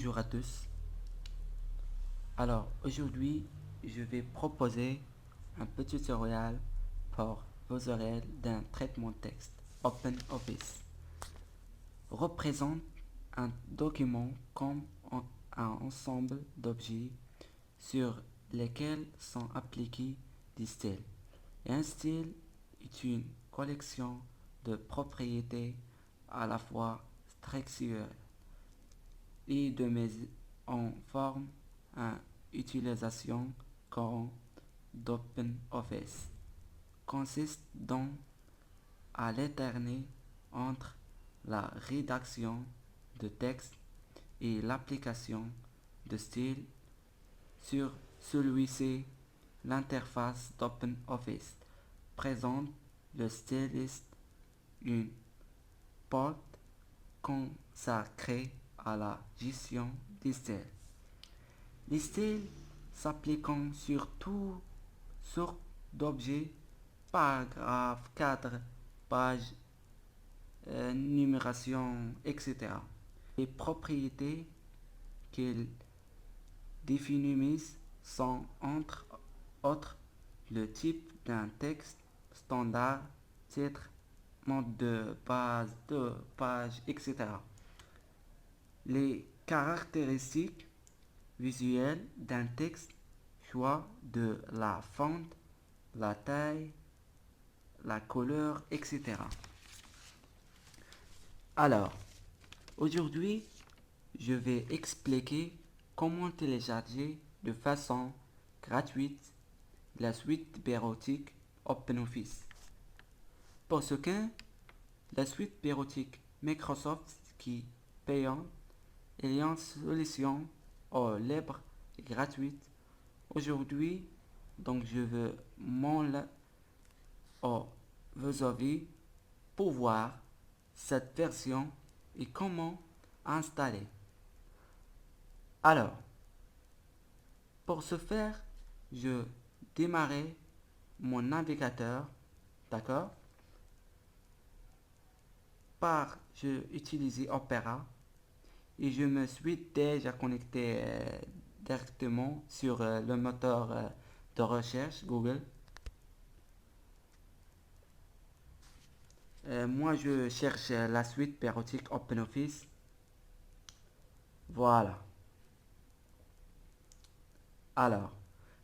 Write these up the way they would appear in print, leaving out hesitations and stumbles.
Bonjour à tous. Alors aujourd'hui, je vais proposer un petit tutoriel pour vos oreilles d'un traitement de texte. OpenOffice représente un document comme un ensemble d'objets sur lesquels sont appliqués des styles. Et un style est une collection de propriétés à la fois structurelles et de mise en forme une utilisation courante d'OpenOffice consiste donc à alterner entre la rédaction de texte et l'application de style sur celui-ci. L'interface d'OpenOffice présente le styliste, une porte consacrée à la gestion des styles. Les styles s'appliquant sur toutes sortes d'objets, paragraphes, cadres, pages, numération, etc. Les propriétés qu'ils définissent sont entre autres le type d'un texte standard, titre, mode de page, etc. Les caractéristiques visuelles d'un texte, choix de la fonte, la taille, la couleur, etc. Alors, aujourd'hui, je vais expliquer comment télécharger de façon gratuite la suite bureautique OpenOffice. Pour ce qui la suite bureautique Microsoft qui est payante, il y a une solution libre et gratuite. Aujourd'hui, donc je veux vous avis pour voir cette version et comment installer. Alors, pour ce faire, je démarrais mon navigateur, d'accord? Je utilisais Opera et je me suis déjà connecté directement sur le moteur de recherche Google. Moi, je cherche la suite bureautique OpenOffice. Voilà. Alors,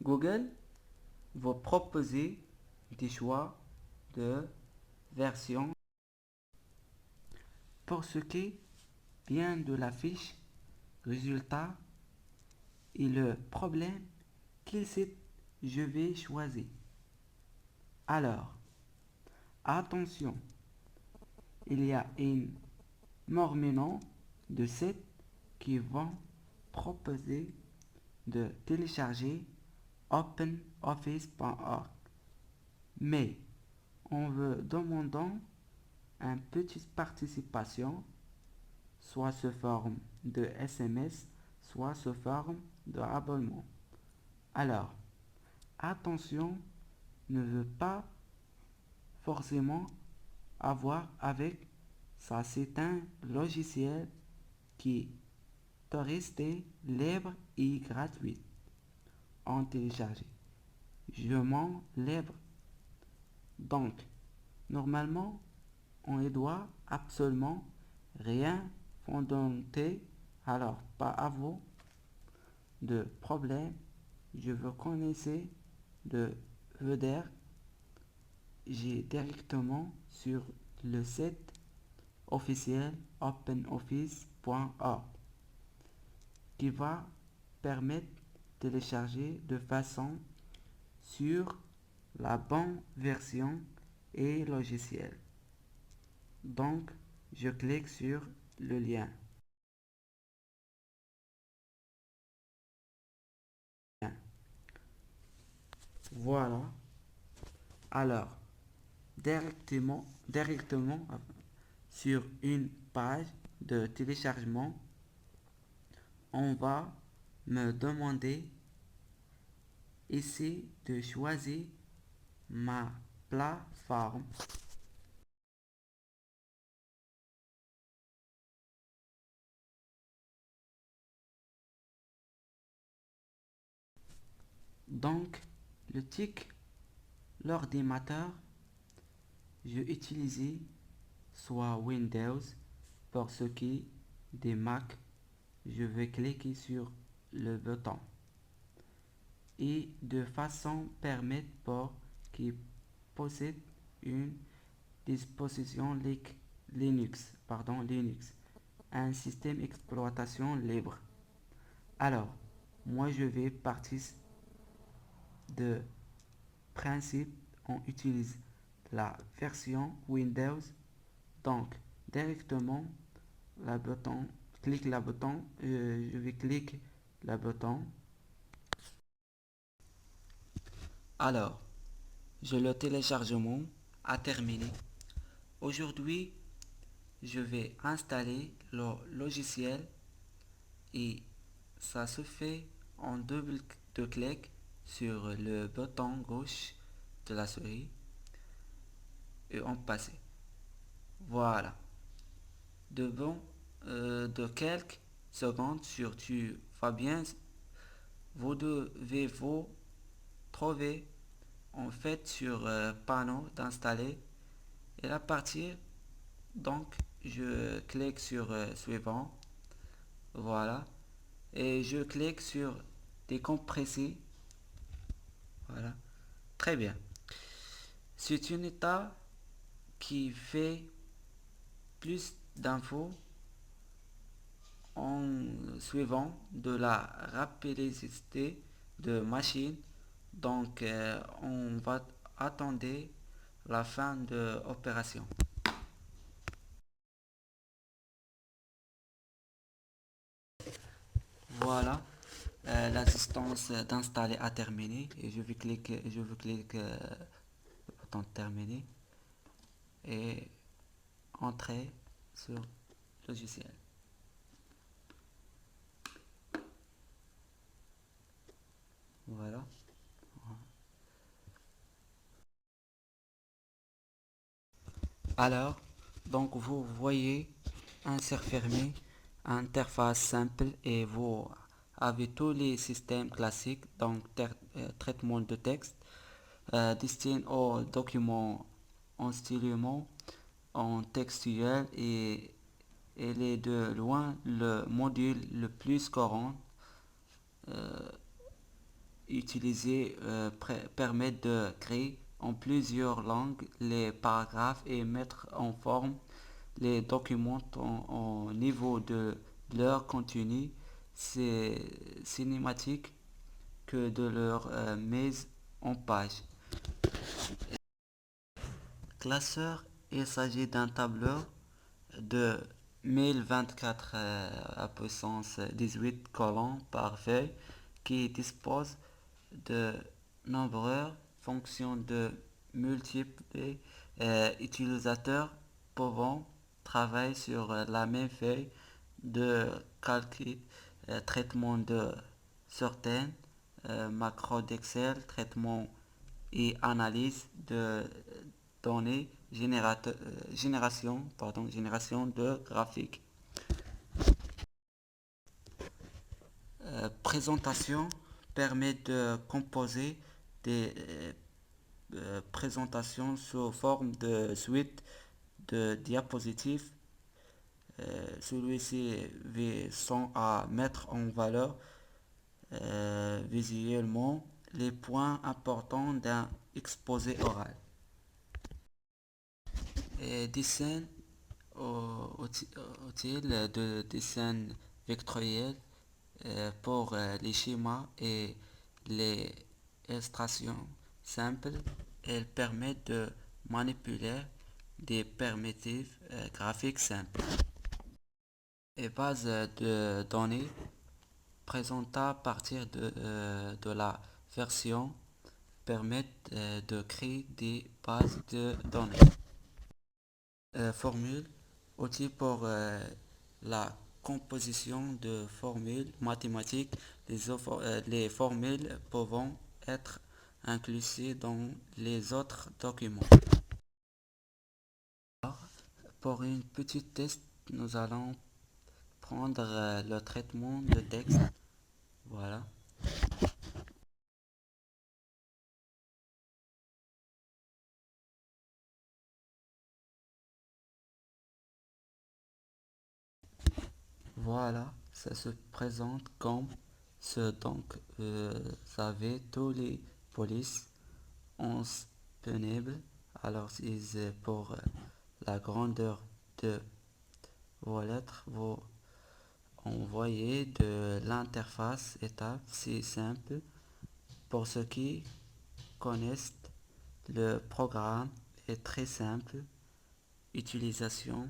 Google va proposer des choix de version pour ce qui vient de la fiche résultat et le problème qu'il site je vais choisir. Alors, attention, il y a une mormonnant de sites qui vont proposer de télécharger openoffice.org. Mais on veut demandant une petite participation, soit sous forme de SMS, soit sous forme d'abonnement. Alors, attention, ne veut pas forcément avoir avec ça. C'est un logiciel qui peut rester libre et gratuit en télécharger. Je m'en libre. Donc, normalement, on ne doit absolument rien fondamenter. Alors, pas à vous de problème. Je veux connaître de VDR. J'ai directement sur le site officiel openoffice.org qui va permettre de télécharger de façon sur la bonne version et logiciel. Donc, je clique sur le lien. Voilà. Alors, directement sur une page de téléchargement, on va me demander ici de choisir ma plateforme. Donc, le TIC, l'ordinateur, je utilisais soit Windows pour ce qui est des Mac, je vais cliquer sur le bouton et de façon permettre pour qui possède une disposition Linux, un système d'exploitation libre. Alors, moi je vais partir de principe, on utilise la version Windows, donc directement la bouton, clique la bouton, je vais cliquer la bouton. Alors, le téléchargement a terminé. Aujourd'hui, je vais installer le logiciel et ça se fait en double de clic sur le bouton gauche de la souris et on passe. Voilà. De bon, de quelques secondes sur tu vas bien, vous devez vous trouver en fait sur panneau d'installer et à partir donc je clique sur suivant, voilà, et je clique sur décompresser, voilà, très bien. C'est une étape qui fait plus d'infos en suivant de la rapidité de machine. Donc on va attendre la fin de l'opération. Voilà, l'assistance d'installer a terminé et je vais cliquer le bouton terminer et entrer sur logiciel. Voilà. Alors, donc vous voyez insert fermé, interface simple et vous avez tous les systèmes classiques, donc traitement de texte, destiné aux documents en stylement, en textuel et il est de loin le module le plus courant utilisé permet de créer en plusieurs langues les paragraphes et mettre en forme les documents au niveau de leur contenu. C'est cinématique que de leur mise en page. Classeur, il s'agit d'un tableur de 1024 à puissance 18 colonnes par feuille qui dispose de nombreuses fonctions de multiples utilisateurs pouvant travailler sur la même feuille de calcul, traitement de certaines macros d'Excel, traitement et analyse de données, génération de graphiques. Présentation permet de composer des présentations sous forme de suite de diapositives. Celui-ci visant à mettre en valeur visuellement les points importants d'un exposé oral. Dessin utile de dessin vectoriel pour les schémas et les illustrations simples. Elle permet de manipuler des primitives graphiques simples. Et base de données présentées à partir de la version permettent de créer des bases de données. Formule, outil pour la composition de formules mathématiques. Les formules pouvant être incluses dans les autres documents. Alors, pour une petite test, nous allons prendre le traitement de texte. Voilà. Voilà, ça se présente comme ce. Donc, vous avez tous les polices 11 pénibles. Alors, c'est pour la grandeur de vos lettres, vous envoyez de l'interface étape, c'est simple. Pour ceux qui connaissent, le programme est très simple. Utilisation.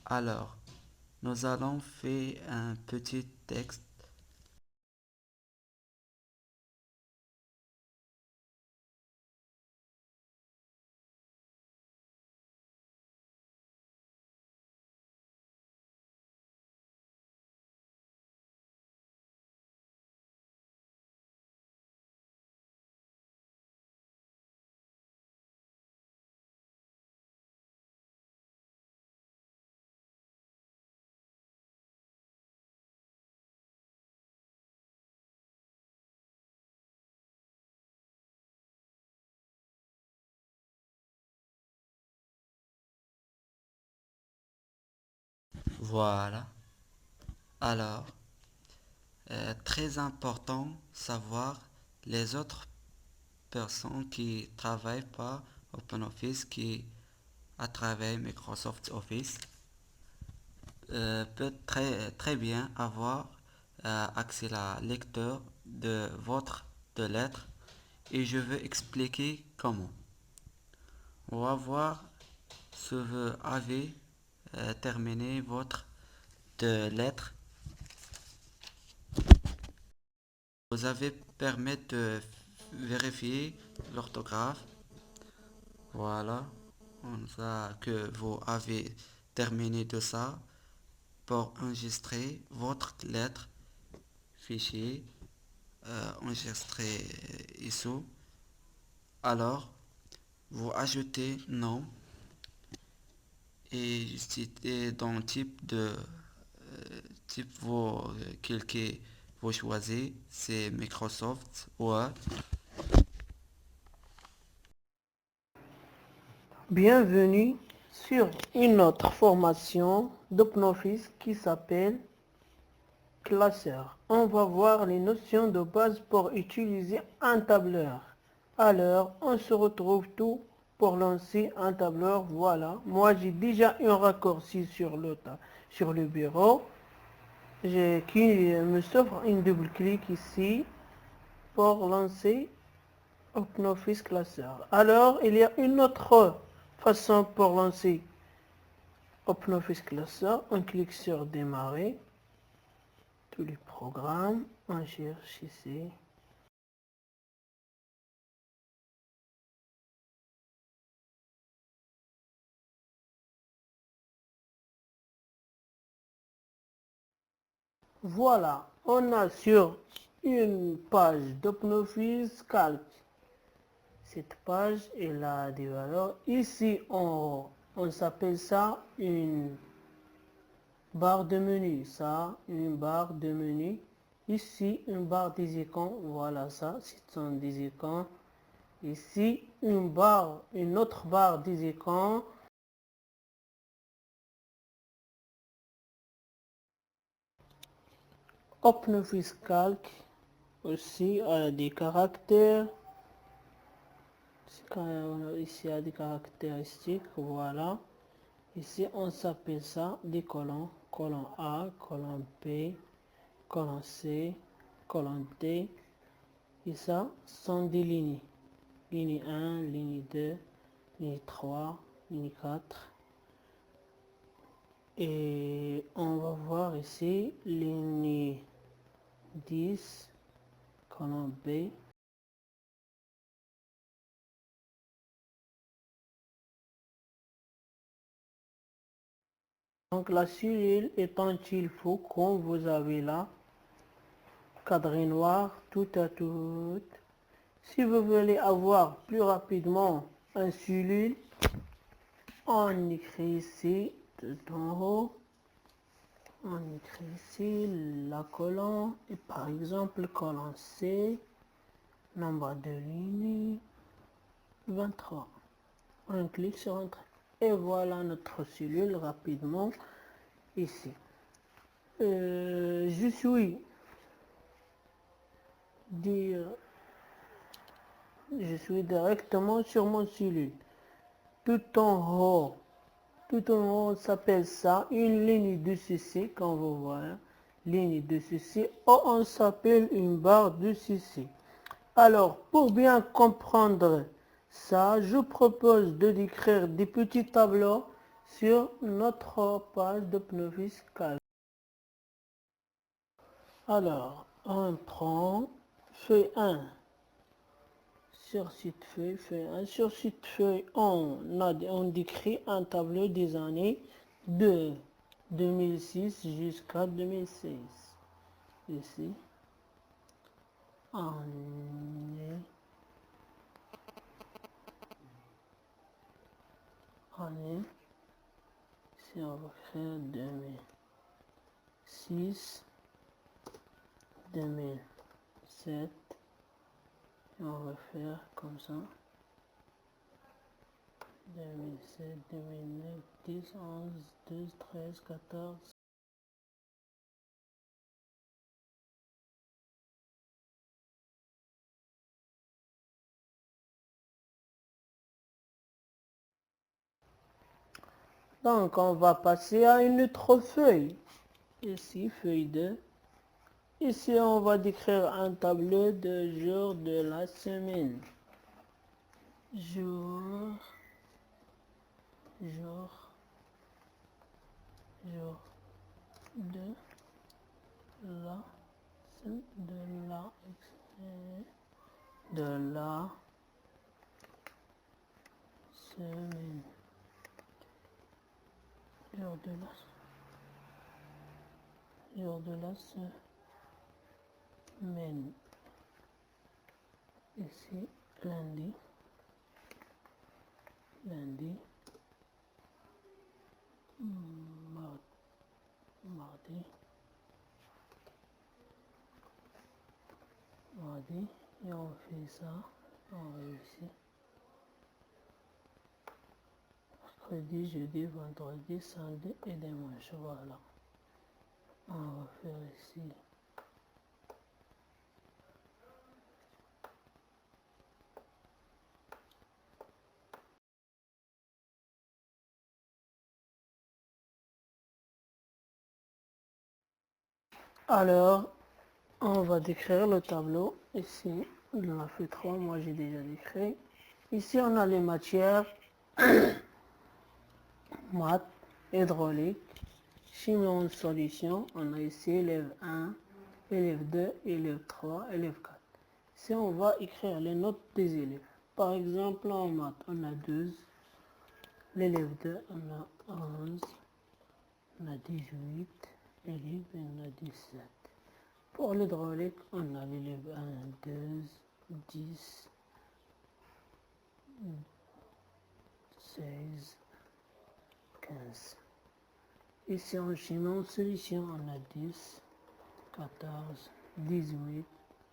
Alors, nous allons faire un petit texte. Voilà. Alors, très important savoir les autres personnes qui travaillent pas OpenOffice, qui à travers Microsoft Office, peut très bien avoir accès à lecteur de votre de lettres et je vais expliquer comment. On va voir si vous avez terminé votre de lettres. Vous avez permis de vérifier l'orthographe. Voilà, on a que vous avez terminé de ça pour enregistrer votre lettre fichier enregistré ici. Alors, vous ajoutez nom et dans type de type vous cliquez, vous choisissez c'est Microsoft Word. Bienvenue sur une autre formation d'OpenOffice qui s'appelle Classeur. On va voir les notions de base pour utiliser un tableur. Alors, on se retrouve tout pour lancer un tableur. Voilà, moi j'ai déjà un raccourci sur le bureau qui me s'offre une double-clic ici pour lancer OpenOffice Classeur. Alors, il y a une autre façon pour lancer OpenOffice Classeur. On clique sur Démarrer. Tous les programmes. On cherche ici. Voilà, on a sur une page d'OpenOffice Calc. Cette page elle a des valeurs. Ici, on s'appelle ça une barre de menu. Ça, une barre de menu. Ici, une barre des icônes. Voilà ça, ce sont des icônes. Ici, une autre barre des icônes. OpenOffice Calc aussi a des caractères. Ici, il y a des caractéristiques. Voilà. Ici, on s'appelle ça des colonnes. Colonne A, colonne B, colonne C, colonne D. Et ça sont des lignes. Ligne 1, ligne 2, ligne 3, ligne 4. Et on va voir ici ligne 10, colonne B. Donc la cellule étant il faut comme vous avez là, cadre noir, tout à tout. Si vous voulez avoir plus rapidement un cellule, on écrit ici tout en haut, on écrit ici la colonne et par exemple colonne C, nombre de lignes 23. On clique sur Entrée. Et voilà notre cellule rapidement ici. Je suis directement sur mon cellule. Tout en haut s'appelle ça une ligne de ceci, quand vous voyez, ligne de ceci, ou on s'appelle une barre de ceci. Alors, pour bien comprendre ça, je propose de décrire des petits tableaux sur notre page d'OpenOffice Calc. Alors, on prend feuille 1. Sur cette feuille, on décrit un tableau des années de 2006 jusqu'à 2016. Ici, année, si on va faire 2006, 2007, et on va faire comme ça. 2007, 2009, 10, 11, 12, 13, 14. Donc, on va passer à une autre feuille. Ici, feuille 2. Ici, on va décrire un tableau de jours de la semaine. Jour de la semaine. Jour de la semaine. Ici, lundi, mardi, et on fait ça, on va ici. Mercredi, jeudi, vendredi, samedi et dimanche, voilà. On va faire ici. Alors, on va décrire le tableau. Ici, on en a fait 3, moi j'ai déjà décrit. Ici, on a les matières, maths, hydraulique, chimie en solution. On a ici élève 1, élève 2, élève 3, élève 4. Ici, on va écrire les notes des élèves. Par exemple, en maths, on a 12. L'élève 2, on a 11. On a 18. Élève, on a 17. Pour l'hydraulique, on a l'élève 1, 2, 10, 16, 15. Ici en chimie en solution, on a 10, 14, 18,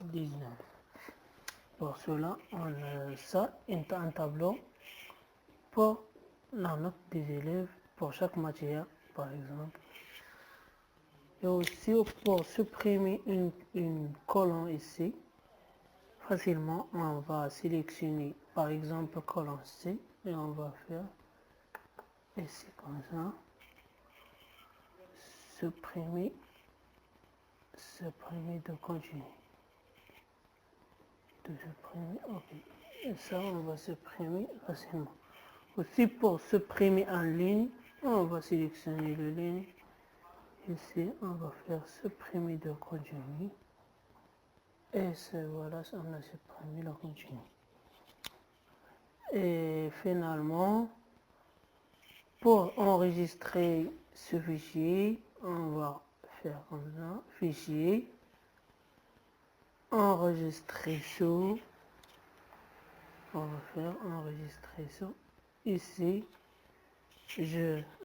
19. Pour cela, on a ça, un tableau pour la note des élèves pour chaque matière, par exemple. Et aussi pour supprimer une colonne ici, facilement, on va sélectionner par exemple colonne C et on va faire ici comme ça, supprimer de continuer, ok, et ça on va supprimer facilement. Aussi pour supprimer en ligne, on va sélectionner le ligne, ici on va faire supprimer de continu, et voilà, on a supprimé le continu. Et finalement, pour enregistrer ce fichier, on va faire comme ça, fichier, enregistrer sous, on va faire enregistrer sous, ici, je